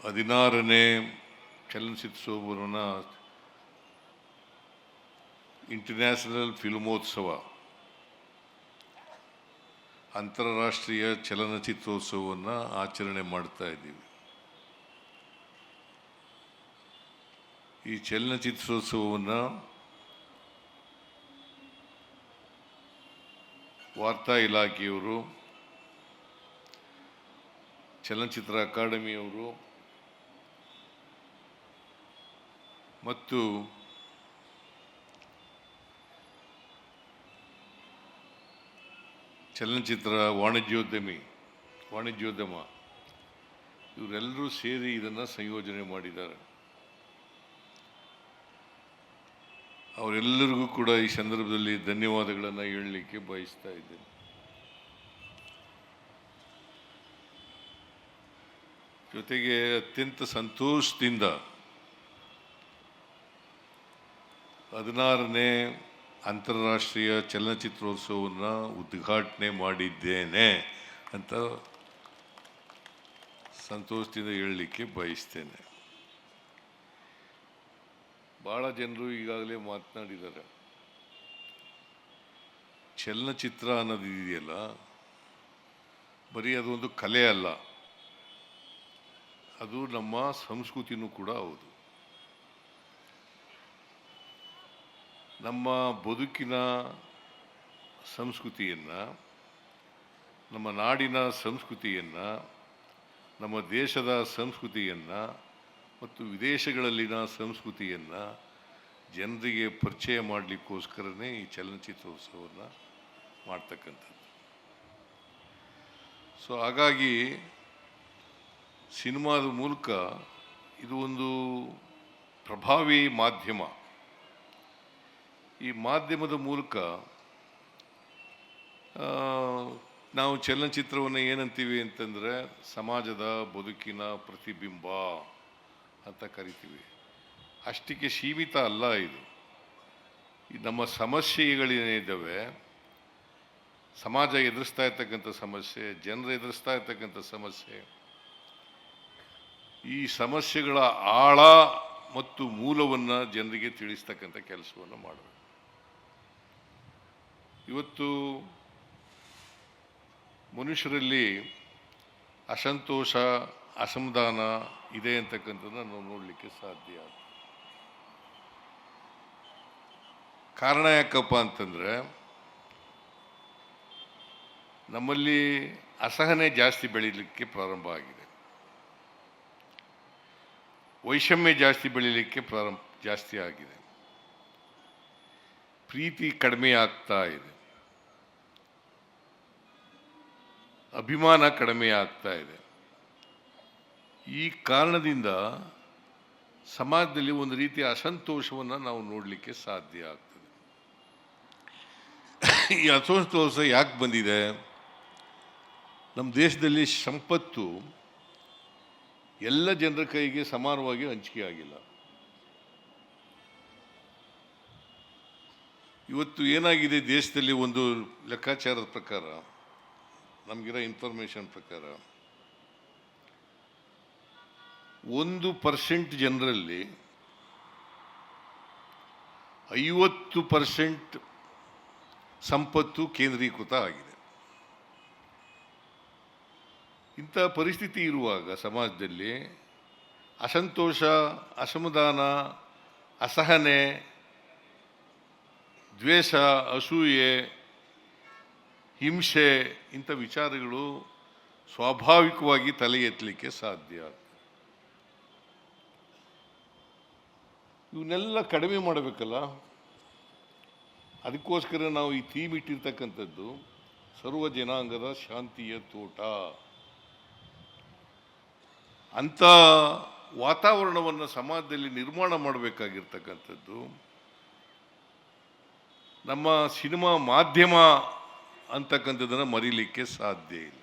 16ನೇ ಚಲನಚಿತ್ರೋತ್ಸವವನ್ನು international ಫಿಲ್ಮೋತ್ಸವ ಅಂತಾರಾಷ್ಟ್ರೀಯ ಚಲನಚಿತ್ರೋತ್ಸವವನ್ನು ಆಚರಣೆ ಮಾಡ್ತಾ ಇದ್ದೀವಿ. ಈ ಚಲನಚಿತ್ರೋತ್ಸವವನ್ನು ವಾರ್ತಾ ಇಲಾಖೆಯವರು, ಚಲನಚಿತ್ರ ಅಕಾಡೆಮಿಯವರು ಮತ್ತು ಚಲನಚಿತ್ರ ವಾಣಿಜ್ಯೋದ್ಯಮ ಇವರೆಲ್ಲರೂ ಸೇರಿ ಇದನ್ನು ಸಂಯೋಜನೆ ಮಾಡಿದ್ದಾರೆ. ಅವರೆಲ್ಲರಿಗೂ ಕೂಡ ಈ ಸಂದರ್ಭದಲ್ಲಿ ಧನ್ಯವಾದಗಳನ್ನು ಹೇಳಲಿಕ್ಕೆ ಬಯಸ್ತಾ ಇದ್ದೇನೆ. ಜೊತೆಗೆ ಅತ್ಯಂತ ಸಂತೋಷದಿಂದ 16ನೇ ಅಂತಾರಾಷ್ಟ್ರೀಯ ಚಲನಚಿತ್ರೋತ್ಸವವನ್ನು ಉದ್ಘಾಟನೆ ಮಾಡಿದ್ದೇನೆ ಅಂತ ಸಂತೋಷದಿಂದ ಹೇಳಲಿಕ್ಕೆ ಬಯಸ್ತೇನೆ. ಭಾಳ ಜನರು ಈಗಾಗಲೇ ಮಾತನಾಡಿದ್ದಾರೆ. ಚಲನಚಿತ್ರ ಅನ್ನೋದು ಇದೆಯಲ್ಲ, ಬರೀ ಅದೊಂದು ಕಲೆ ಅಲ್ಲ, ಅದು ನಮ್ಮ ಸಂಸ್ಕೃತಿನೂ ಕೂಡ ಹೌದು. ನಮ್ಮ ಬದುಕಿನ ಸಂಸ್ಕೃತಿಯನ್ನು, ನಮ್ಮ ನಾಡಿನ ಸಂಸ್ಕೃತಿಯನ್ನು, ನಮ್ಮ ದೇಶದ ಸಂಸ್ಕೃತಿಯನ್ನು ಮತ್ತು ವಿದೇಶಗಳಲ್ಲಿನ ಸಂಸ್ಕೃತಿಯನ್ನು ಜನರಿಗೆ ಪರಿಚಯ ಮಾಡಲಿಕ್ಕೋಸ್ಕರನೇ ಈ ಚಲನಚಿತ್ರೋತ್ಸವವನ್ನು ಮಾಡ್ತಕ್ಕಂಥದ್ದು. ಸೊ ಹಾಗಾಗಿ ಸಿನಿಮಾದ ಮೂಲಕ ಇದು ಒಂದು ಪ್ರಭಾವಿ ಮಾಧ್ಯಮ. ಈ ಮಾಧ್ಯಮದ ಮೂಲಕ ನಾವು ಚಲನಚಿತ್ರವನ್ನು ಏನಂತೀವಿ ಅಂತಂದರೆ ಸಮಾಜದ ಬದುಕಿನ ಪ್ರತಿಬಿಂಬ ಅಂತ ಕರಿತೀವಿ. ಅಷ್ಟಕ್ಕೆ ಸೀಮಿತ ಅಲ್ಲ ಇದು. ನಮ್ಮ ಸಮಸ್ಯೆಗಳೇನಿದ್ದಾವೆ, ಸಮಾಜ ಎದುರಿಸ್ತಾ ಇರ್ತಕ್ಕಂಥ ಸಮಸ್ಯೆ, ಜನರು ಎದುರಿಸ್ತಾ ಇರ್ತಕ್ಕಂಥ ಸಮಸ್ಯೆ, ಈ ಸಮಸ್ಯೆಗಳ ಆಳ ಮತ್ತು ಮೂಲವನ್ನು ಜನರಿಗೆ ತಿಳಿಸ್ತಕ್ಕಂಥ ಕೆಲಸವನ್ನು ಮಾಡಬೇಕು. ಇವತ್ತು ಮನುಷ್ಯರಲ್ಲಿ ಅಸಂತೋಷ, ಅಸಮಾಧಾನ ಇದೆ ಅಂತಕ್ಕಂಥದ್ದನ್ನು ನಾವು ನೋಡಲಿಕ್ಕೆ ಸಾಧ್ಯ. ಕಾರಣ ಯಾಕಪ್ಪ ಅಂತಂದರೆ, ನಮ್ಮಲ್ಲಿ ಅಸಹನೆ ಜಾಸ್ತಿ ಬೆಳೀಲಿಕ್ಕೆ ಪ್ರಾರಂಭ ಆಗಿದೆ, ವೈಷಮ್ಯ ಬೆಳೀಲಿಕ್ಕೆ ಜಾಸ್ತಿ ಆಗಿದೆ, ಪ್ರೀತಿ ಕಡಿಮೆ ಆಗ್ತಾ ಇದೆ, ಅಭಿಮಾನ ಕಡಿಮೆ ಆಗ್ತಾ ಇದೆ. ಈ ಕಾರಣದಿಂದ ಸಮಾಜದಲ್ಲಿ ಒಂದು ರೀತಿಯ ಅಸಂತೋಷವನ್ನು ನಾವು ನೋಡಲಿಕ್ಕೆ ಸಾಧ್ಯ ಆಗ್ತದೆ. ಈ ಅಸಂತೋಷ ಯಾಕೆ ಬಂದಿದೆ? ನಮ್ಮ ದೇಶದಲ್ಲಿ ಸಂಪತ್ತು ಎಲ್ಲ ಜನರ ಕೈಗೆ ಸಮಾನವಾಗಿ ಹಂಚಿಕೆ ಆಗಿಲ್ಲ. ಇವತ್ತು ಏನಾಗಿದೆ, ದೇಶದಲ್ಲಿ ಒಂದು ಲೆಕ್ಕಾಚಾರದ ಪ್ರಕಾರ, ನಮಗಿರೋ ಇನ್ಫಾರ್ಮೇಷನ್ ಪ್ರಕಾರ 1% ಜನರಲ್ಲಿ 50% ಸಂಪತ್ತು ಕೇಂದ್ರೀಕೃತ ಆಗಿದೆ. ಇಂಥ ಪರಿಸ್ಥಿತಿ ಇರುವಾಗ ಸಮಾಜದಲ್ಲಿ ಅಸಂತೋಷ, ಅಸಮಾಧಾನ, ಅಸಹನೆ, ದ್ವೇಷ, ಅಸೂಯೆ, ಹಿಂಸೆ ಇಂಥ ವಿಚಾರಗಳು ಸ್ವಾಭಾವಿಕವಾಗಿ ತಲೆ ಎತ್ತಲಿಕ್ಕೆ ಸಾಧ್ಯ. ಇವನ್ನೆಲ್ಲ ಕಡಿಮೆ ಮಾಡಬೇಕಲ್ಲ. ಅದಕ್ಕೋಸ್ಕರ ನಾವು ಈ ಥೀಮ್ ಇಟ್ಟಿರ್ತಕ್ಕಂಥದ್ದು ಸರ್ವ ಜನಾಂಗದ ಶಾಂತಿಯ ತೋಟ. ಅಂಥ ವಾತಾವರಣವನ್ನು ಸಮಾಜದಲ್ಲಿ ನಿರ್ಮಾಣ ಮಾಡಬೇಕಾಗಿರ್ತಕ್ಕಂಥದ್ದು ನಮ್ಮ ಸಿನಿಮಾ ಮಾಧ್ಯಮ ಅಂತಕ್ಕಂಥದ್ದನ್ನು ಮರೀಲಿಕ್ಕೆ ಸಾಧ್ಯ ಇಲ್ಲ.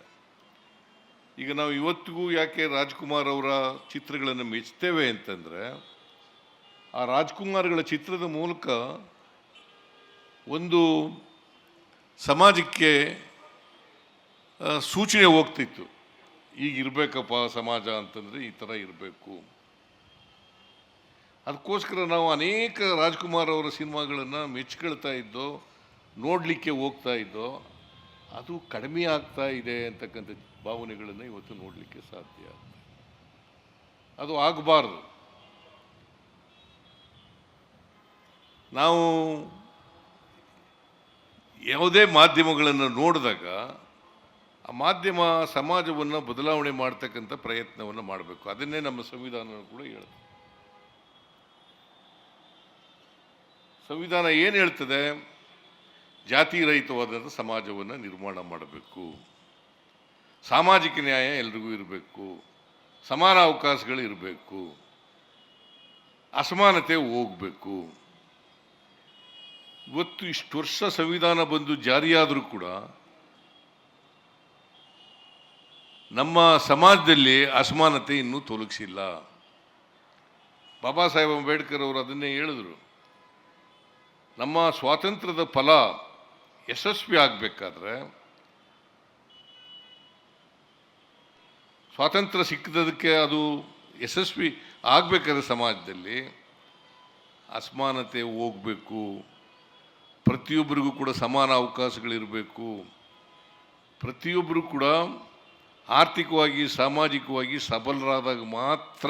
ಈಗ ನಾವು ಇವತ್ತಿಗೂ ಯಾಕೆ ರಾಜ್ಕುಮಾರ್ ಅವರ ಚಿತ್ರಗಳನ್ನು ಮೆಚ್ತೇವೆ ಅಂತಂದರೆ, ಆ ರಾಜ್ಕುಮಾರ್ಗಳ ಚಿತ್ರದ ಮೂಲಕ ಒಂದು ಸಮಾಜಕ್ಕೆ ಸೂಚನೆ ಹೋಗ್ತಿತ್ತು. ಈಗ ಇರಬೇಕಪ್ಪ ಸಮಾಜ ಅಂತಂದರೆ ಈ ಥರ ಇರಬೇಕು. ಅದಕ್ಕೋಸ್ಕರ ನಾವು ಅನೇಕ ರಾಜ್ಕುಮಾರ್ ಅವರ ಸಿನಿಮಾಗಳನ್ನು ಮೆಚ್ಕೊಳ್ತಾ ಇದ್ದೋ, ನೋಡಲಿಕ್ಕೆ ಹೋಗ್ತಾ ಇದ್ದೋ, ಅದು ಕಡಿಮೆ ಆಗ್ತಾ ಇದೆ ಅಂತಕ್ಕಂಥ ಭಾವನೆಗಳನ್ನು ಇವತ್ತು ನೋಡಲಿಕ್ಕೆ ಸಾಧ್ಯ. ಅದು ಆಗಬಾರ್ದು. ನಾವು ಯಾವುದೇ ಮಾಧ್ಯಮಗಳನ್ನು ನೋಡಿದಾಗ ಆ ಮಾಧ್ಯಮ ಸಮಾಜವನ್ನು ಬದಲಾವಣೆ ಮಾಡ್ತಕ್ಕಂಥ ಪ್ರಯತ್ನವನ್ನು ಮಾಡಬೇಕು. ಅದನ್ನೇ ನಮ್ಮ ಸಂವಿಧಾನ ಕೂಡ ಹೇಳುತ್ತೆ. ಸಂವಿಧಾನ ಏನು ಹೇಳ್ತದೆ? ಜಾತಿ ರಹಿತವಾದಂಥ ಸಮಾಜವನ್ನು ನಿರ್ಮಾಣ ಮಾಡಬೇಕು, ಸಾಮಾಜಿಕ ನ್ಯಾಯ ಎಲ್ರಿಗೂ ಇರಬೇಕು, ಸಮಾನ ಅವಕಾಶಗಳು ಇರಬೇಕು, ಅಸಮಾನತೆ ಹೋಗಬೇಕು. ಇವತ್ತು ಇಷ್ಟು ವರ್ಷ ಸಂವಿಧಾನ ಬಂದು ಜಾರಿಯಾದರೂ ಕೂಡ ನಮ್ಮ ಸಮಾಜದಲ್ಲಿ ಅಸಮಾನತೆ ಇನ್ನೂ ತೊಲಗಿಸಿಲ್ಲ. ಬಾಬಾ ಸಾಹೇಬ್ ಅಂಬೇಡ್ಕರ್ ಅವರು ಅದನ್ನೇ ಹೇಳಿದ್ರು. ನಮ್ಮ ಸ್ವಾತಂತ್ರ್ಯದ ಫಲ ಯಶಸ್ವಿ ಆಗಬೇಕಾದ್ರೆ, ಸ್ವಾತಂತ್ರ್ಯ ಸಿಕ್ಕದಕ್ಕೆ ಅದು ಯಶಸ್ವಿ ಆಗಬೇಕಾದ್ರೆ ಸಮಾಜದಲ್ಲಿ ಅಸಮಾನತೆ ಹೋಗಬೇಕು, ಪ್ರತಿಯೊಬ್ಬರಿಗೂ ಕೂಡ ಸಮಾನ ಅವಕಾಶಗಳಿರಬೇಕು, ಪ್ರತಿಯೊಬ್ಬರು ಕೂಡ ಆರ್ಥಿಕವಾಗಿ ಸಾಮಾಜಿಕವಾಗಿ ಸಬಲರಾದಾಗ ಮಾತ್ರ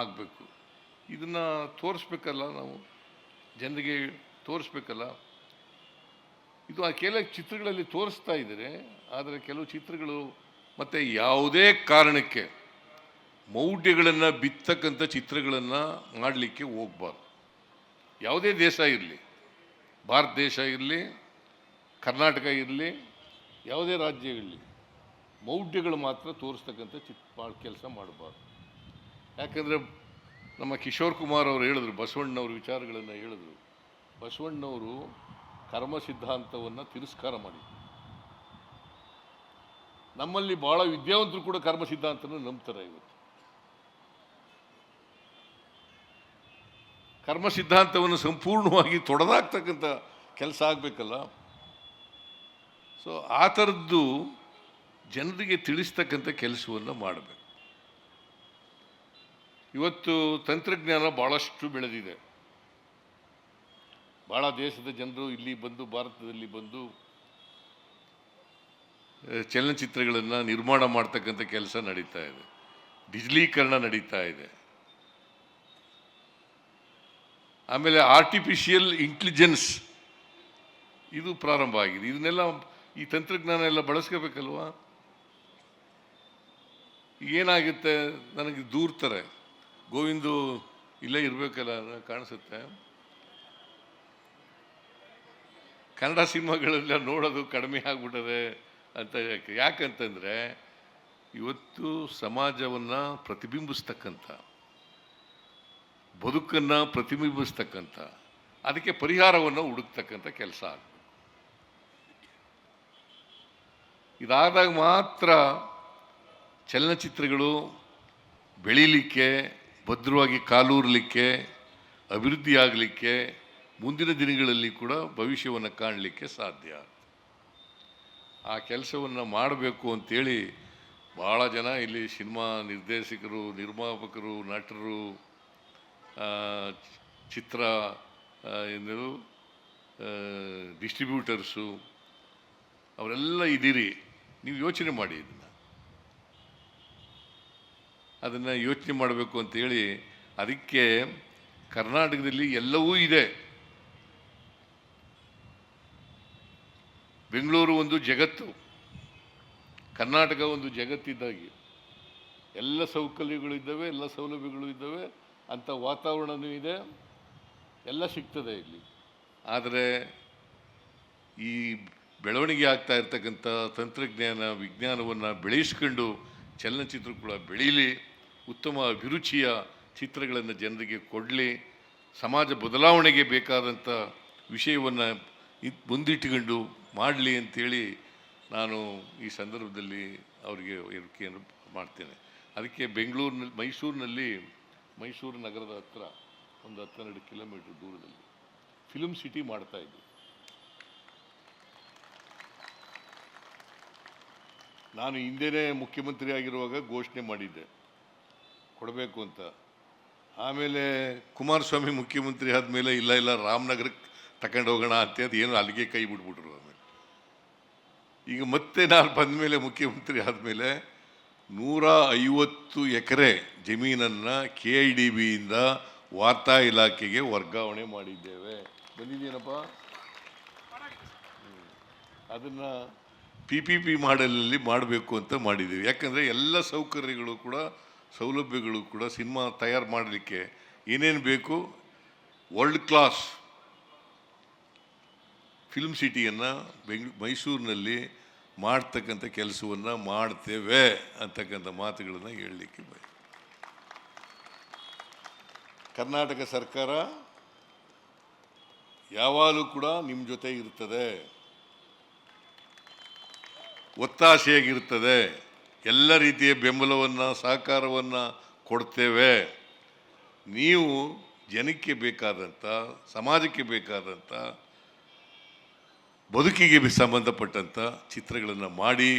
ಆಗಬೇಕು. ಇದನ್ನು ತೋರಿಸ್ಬೇಕಲ್ಲ, ನಾವು ಜನರಿಗೆ ತೋರಿಸ್ಬೇಕಲ್ಲ. ಇದು ಆ ಕೆಲವು ಚಿತ್ರಗಳಲ್ಲಿ ತೋರಿಸ್ತಾ ಇದ್ದಾರೆ. ಆದರೆ ಕೆಲವು ಚಿತ್ರಗಳು ಮತ್ತು ಯಾವುದೇ ಕಾರಣಕ್ಕೆ ಮೌಢ್ಯಗಳನ್ನು ಬಿತ್ತಕ್ಕಂಥ ಚಿತ್ರಗಳನ್ನು ಮಾಡಲಿಕ್ಕೆ ಹೋಗಬಾರ್ದು. ಯಾವುದೇ ದೇಶ ಇರಲಿ, ಭಾರತ ದೇಶ ಇರಲಿ, ಕರ್ನಾಟಕ ಇರಲಿ, ಯಾವುದೇ ರಾಜ್ಯ ಇರಲಿ, ಮೌಢ್ಯಗಳು ಮಾತ್ರ ತೋರಿಸ್ತಕ್ಕಂಥ ಕೆಲಸ ಮಾಡಬಾರ್ದು. ಯಾಕಂದರೆ ನಮ್ಮ ಕಿಶೋರ್ ಕುಮಾರ್ ಅವರು ಹೇಳಿದ್ರು, ಬಸವಣ್ಣವ್ರ ವಿಚಾರಗಳನ್ನು ಹೇಳಿದ್ರು. ಬಸವಣ್ಣವರು ಕರ್ಮ ಸಿದ್ಧಾಂತವನ್ನು ತಿರಸ್ಕಾರ ಮಾಡಿದ್ರು. ನಮ್ಮಲ್ಲಿ ಭಾಳ ವಿದ್ಯಾವಂತರು ಕೂಡ ಕರ್ಮ ಸಿದ್ಧಾಂತನ ನಂಬ್ತಾರೆ. ಇವತ್ತು ಕರ್ಮ ಸಿದ್ಧಾಂತವನ್ನು ಸಂಪೂರ್ಣವಾಗಿ ತೊಡೆದಾಕ್ತಕ್ಕಂಥ ಕೆಲಸ ಆಗಬೇಕಲ್ಲ. ಸೊ ಆ ಥರದ್ದು ಜನರಿಗೆ ತಿಳಿಸ್ತಕ್ಕಂಥ ಕೆಲಸವನ್ನು ಮಾಡಬೇಕು. ಇವತ್ತು ತಂತ್ರಜ್ಞಾನ ಭಾಳಷ್ಟು ಬೆಳೆದಿದೆ. ಭಾಳ ದೇಶದ ಜನರು ಇಲ್ಲಿ ಬಂದು, ಭಾರತದಲ್ಲಿ ಬಂದು ಚಲನಚಿತ್ರಗಳನ್ನು ನಿರ್ಮಾಣ ಮಾಡ್ತಕ್ಕಂಥ ಕೆಲಸ ನಡೀತಾ ಇದೆ. ಡಿಜಿಟಲೀಕರಣ ನಡೀತಾ ಇದೆ. ಆಮೇಲೆ ಆರ್ಟಿಫಿಷಿಯಲ್ ಇಂಟೆಲಿಜೆನ್ಸ್ ಇದು ಪ್ರಾರಂಭ ಆಗಿದೆ. ಇದನ್ನೆಲ್ಲ, ಈ ತಂತ್ರಜ್ಞಾನ ಎಲ್ಲ ಬಳಸ್ಕೋಬೇಕಲ್ವಾ. ಏನಾಗುತ್ತೆ, ನನಗೆ ದೂರ್ತಾರೆ, ಗೋವಿಂದು ಇಲ್ಲೇ ಇರಬೇಕಲ್ಲ ಕಾಣಿಸುತ್ತೆ. ಕನ್ನಡ ಸಿನಿಮಾಗಳೆಲ್ಲ ನೋಡೋದು ಕಡಿಮೆ ಆಗ್ಬಿಟ್ಟದೆ ಅಂತ. ಯಾಕಂತಂದರೆ ಇವತ್ತು ಸಮಾಜವನ್ನು ಪ್ರತಿಬಿಂಬಿಸ್ತಕ್ಕಂಥ, ಬದುಕನ್ನು ಪ್ರತಿಬಿಂಬಿಸ್ತಕ್ಕಂಥ, ಅದಕ್ಕೆ ಪರಿಹಾರವನ್ನು ಹುಡುಕ್ತಕ್ಕಂಥ ಕೆಲಸ ಆಗಬೇಕು. ಇದಾದಾಗ ಮಾತ್ರ ಚಲನಚಿತ್ರಗಳು ಬೆಳೀಲಿಕ್ಕೆ, ಭದ್ರವಾಗಿ ಕಾಲೂರಲಿಕ್ಕೆ, ಅಭಿವೃದ್ಧಿ ಆಗಲಿಕ್ಕೆ, ಮುಂದಿನ ದಿನಗಳಲ್ಲಿ ಕೂಡ ಭವಿಷ್ಯವನ್ನು ಕಾಣಲಿಕ್ಕೆ ಸಾಧ್ಯ. ಆ ಕೆಲಸವನ್ನು ಮಾಡಬೇಕು ಅಂತೇಳಿ ಭಾಳ ಜನ ಇಲ್ಲಿ ಸಿನಿಮಾ ನಿರ್ದೇಶಕರು, ನಿರ್ಮಾಪಕರು, ನಟರು, ಚಿತ್ರ ಏನು ಡಿಸ್ಟ್ರಿಬ್ಯೂಟರ್ಸು ಅವರೆಲ್ಲ ಇದ್ದೀರಿ. ನೀವು ಯೋಚನೆ ಮಾಡಿ, ಅದನ್ನು ಯೋಚನೆ ಮಾಡಬೇಕು ಅಂತೇಳಿ. ಅದಕ್ಕೆ ಕರ್ನಾಟಕದಲ್ಲಿ ಎಲ್ಲವೂ ಇದೆ. ಬೆಂಗಳೂರು ಒಂದು ಜಗತ್ತು, ಕರ್ನಾಟಕ ಒಂದು ಜಗತ್ತಿದ್ದಾಗಿ. ಎಲ್ಲ ಸೌಕರ್ಯಗಳಿದ್ದಾವೆ, ಎಲ್ಲ ಸೌಲಭ್ಯಗಳು ಇದ್ದಾವೆ, ಅಂಥ ವಾತಾವರಣವೂ ಇದೆ, ಎಲ್ಲ ಸಿಗ್ತದೆ ಇಲ್ಲಿ. ಆದರೆ ಈ ಬೆಳವಣಿಗೆ ಆಗ್ತಾ ಇರ್ತಕ್ಕಂಥ ತಂತ್ರಜ್ಞಾನ, ವಿಜ್ಞಾನವನ್ನು ಬೆಳೆಸ್ಕೊಂಡು ಚಲನಚಿತ್ರ ಕೂಡ ಬೆಳೀಲಿ, ಉತ್ತಮ ಅಭಿರುಚಿಯ ಚಿತ್ರಗಳನ್ನು ಜನರಿಗೆ ಕೊಡಲಿ, ಸಮಾಜ ಬದಲಾವಣೆಗೆ ಬೇಕಾದಂಥ ವಿಷಯವನ್ನು ಮುಂದಿಟ್ಟುಕೊಂಡು ಮಾಡಲಿ ಅಂಥೇಳಿ ನಾನು ಈ ಸಂದರ್ಭದಲ್ಲಿ ಅವರಿಗೆ ಹೇಳಿಕೆಯನ್ನು ಮಾಡ್ತೇನೆ. ಅದಕ್ಕೆ ಬೆಂಗಳೂರಿನಲ್ಲಿ, ಮೈಸೂರು ನಗರದ ಹತ್ರ ಒಂದು 12 ಕಿಲೋಮೀಟರ್ ದೂರದಲ್ಲಿ ಫಿಲ್ಮ್ ಸಿಟಿ ಮಾಡ್ತಾಯಿದ್ವಿ. ನಾನು ಹಿಂದೆನೇ ಮುಖ್ಯಮಂತ್ರಿ ಆಗಿರುವಾಗ ಘೋಷಣೆ ಮಾಡಿದ್ದೆ ಕೊಡಬೇಕು ಅಂತ. ಆಮೇಲೆ ಕುಮಾರಸ್ವಾಮಿ ಮುಖ್ಯಮಂತ್ರಿ ಆದಮೇಲೆ ಇಲ್ಲ ರಾಮನಗರಕ್ಕೆ ತಗೊಂಡು ಹೋಗೋಣ ಅಂತ ಏನು ಅಲ್ಲಿಗೆ ಕೈ ಬಿಟ್ಬಿಟ್ರು. ಆಮೇಲೆ ಈಗ ಮತ್ತೆ ನಾನು ಬಂದ ಮೇಲೆ ಮುಖ್ಯಮಂತ್ರಿ ಆದಮೇಲೆ 150 ಎಕರೆ ಜಮೀನನ್ನು KIDBಯಿಂದ ವಾರ್ತಾ ಇಲಾಖೆಗೆ ವರ್ಗಾವಣೆ ಮಾಡಿದ್ದೇವೆ. ಬಂದಿದ್ದೀನಪ್ಪ. ಅದನ್ನು PPP ಮಾಡೆಲಲ್ಲಿ ಮಾಡಬೇಕು ಅಂತ ಮಾಡಿದ್ದೀವಿ. ಯಾಕಂದರೆ ಎಲ್ಲ ಸೌಕರ್ಯಗಳು ಕೂಡ ಸೌಲಭ್ಯಗಳು ಕೂಡ ಸಿನಿಮಾ ತಯಾರು ಮಾಡಲಿಕ್ಕೆ ಏನೇನು ಬೇಕು, ವರ್ಲ್ಡ್ ಕ್ಲಾಸ್ ಫಿಲ್ಮ್ ಸಿಟಿಯನ್ನು ಮೈಸೂರಿನಲ್ಲಿ ಮಾಡ್ತಕ್ಕಂಥ ಕೆಲಸವನ್ನು ಮಾಡ್ತೇವೆ ಅಂತಕ್ಕಂಥ ಮಾತುಗಳನ್ನು ಹೇಳಲಿಕ್ಕೆ ಕರ್ನಾಟಕ ಸರ್ಕಾರ ಯಾವಾಗಲೂ ಕೂಡ ನಿಮ್ಮ ಜೊತೆ ಇರ್ತದೆ, ಒತ್ತಾಸೆಯಾಗಿರ್ತದೆ, ಎಲ್ಲ ರೀತಿಯ ಬೆಂಬಲವನ್ನು ಸಹಕಾರವನ್ನು ಕೊಡ್ತೇವೆ. ನೀವು ಜನಕ್ಕೆ ಬೇಕಾದಂಥ, ಸಮಾಜಕ್ಕೆ ಬೇಕಾದಂಥ, ಬದುಕಿಗೆ ಸಂಬಂಧಪಟ್ಟಂಥ ಚಿತ್ರಗಳನ್ನು ಮಾಡಿ